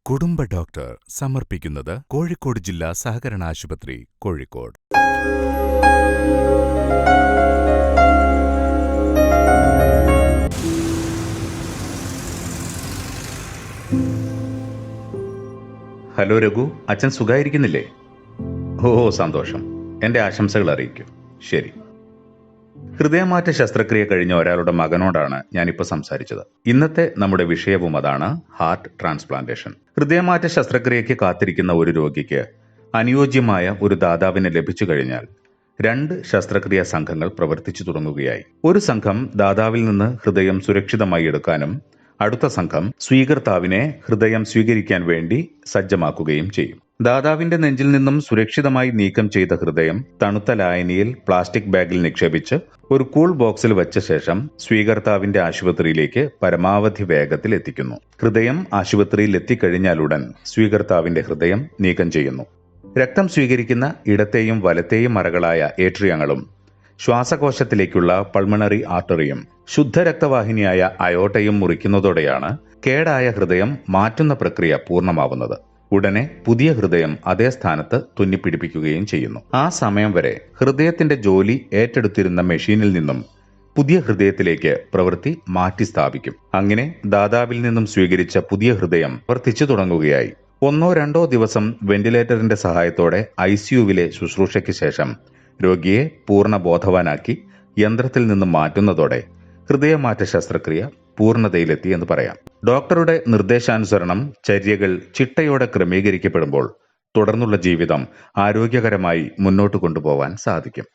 കുടുംബ ഡോക്ടർ സമർപ്പിക്കുന്നത് കോഴിക്കോട് ജില്ലാ സഹകരണ ആശുപത്രി, കോഴിക്കോട്. ഹലോ രഘു, അച്ഛൻ സുഖായിരിക്കുന്നില്ലേ? ഓ സന്തോഷം. എന്റെ ആശംസകൾ അറിയിക്കൂ. ശരി. ഹൃദയമാറ്റ ശസ്ത്രക്രിയ കഴിഞ്ഞ ഒരാളുടെ മകനോടാണ് ഞാനിപ്പോൾ സംസാരിച്ചത്. ഇന്നത്തെ നമ്മുടെ വിഷയവും അതാണ്, ഹാർട്ട് ട്രാൻസ്പ്ലാന്റേഷൻ. ഹൃദയമാറ്റ ശസ്ത്രക്രിയയ്ക്ക് കാത്തിരിക്കുന്ന ഒരു രോഗിക്ക് അനുയോജ്യമായ ഒരു ദാതാവിനെ ലഭിച്ചു കഴിഞ്ഞാൽ 2 ശസ്ത്രക്രിയാ സംഘങ്ങൾ പ്രവർത്തിച്ചു തുടങ്ങുകയായി. ഒരു സംഘം ദാതാവിൽ നിന്ന് ഹൃദയം സുരക്ഷിതമായി എടുക്കാനും അടുത്ത സംഘം സ്വീകർത്താവിനെ ഹൃദയം സ്വീകരിക്കാൻ വേണ്ടി സജ്ജമാക്കുകയും ചെയ്യും. ദാതാവിന്റെ നെഞ്ചിൽ നിന്നും സുരക്ഷിതമായി നീക്കം ചെയ്ത ഹൃദയം തണുത്ത ലായനിയിൽ പ്ലാസ്റ്റിക് ബാഗിൽ നിക്ഷേപിച്ച് ഒരു കൂൾ ബോക്സിൽ വെച്ച ശേഷം സ്വീകർത്താവിന്റെ ആശുപത്രിയിലേക്ക് പരമാവധി വേഗത്തിൽ എത്തിക്കുന്നു. ഹൃദയം ആശുപത്രിയിൽ എത്തിക്കഴിഞ്ഞാലുടൻ സ്വീകർത്താവിന്റെ ഹൃദയം നീക്കം ചെയ്യുന്നു. രക്തം സ്വീകരിക്കുന്ന ഇടത്തെയും വലത്തെയും അറകളായ ഏട്രിയങ്ങളും ശ്വാസകോശത്തിലേക്കുള്ള പൾമണറി ആർട്ടറിയും ശുദ്ധരക്തവാഹിനിയായ അയോട്ടയും മുറിക്കുന്നതോടെയാണ് കേടായ ഹൃദയം മാറ്റുന്ന പ്രക്രിയ പൂർണ്ണമാവുന്നത്. ഉടനെ പുതിയ ഹൃദയം അതേ സ്ഥാനത്ത് തുന്നിപ്പിടിപ്പിക്കുകയും ചെയ്യുന്നു. ആ സമയം വരെ ഹൃദയത്തിന്റെ ജോലി ഏറ്റെടുത്തിരുന്ന മെഷീനിൽ നിന്നും പുതിയ ഹൃദയത്തിലേക്ക് പ്രവൃത്തി മാറ്റി സ്ഥാപിക്കും. അങ്ങനെ ദാതാവിൽ നിന്നും സ്വീകരിച്ച പുതിയ ഹൃദയം പ്രവർത്തിച്ചു തുടങ്ങുകയായി. 1-2 ദിവസം വെന്റിലേറ്ററിന്റെ സഹായത്തോടെ ICUവിലെ ശുശ്രൂഷയ്ക്ക് ശേഷം രോഗിയെ പൂർണ്ണ ബോധവാനാക്കി യന്ത്രത്തിൽ നിന്നും മാറ്റുന്നതോടെ ഹൃദയമാറ്റ ശസ്ത്രക്രിയ പൂർണ്ണതയിലെത്തി എന്ന് പറയാം. ഡോക്ടറുടെ നിർദ്ദേശാനുസരണം ചര്യകൾ ചിട്ടയോടെ ക്രമീകരിക്കപ്പെടുമ്പോൾ തുടർന്നുള്ള ജീവിതം ആരോഗ്യകരമായി മുന്നോട്ട് കൊണ്ടുപോവാൻ സാധിക്കും.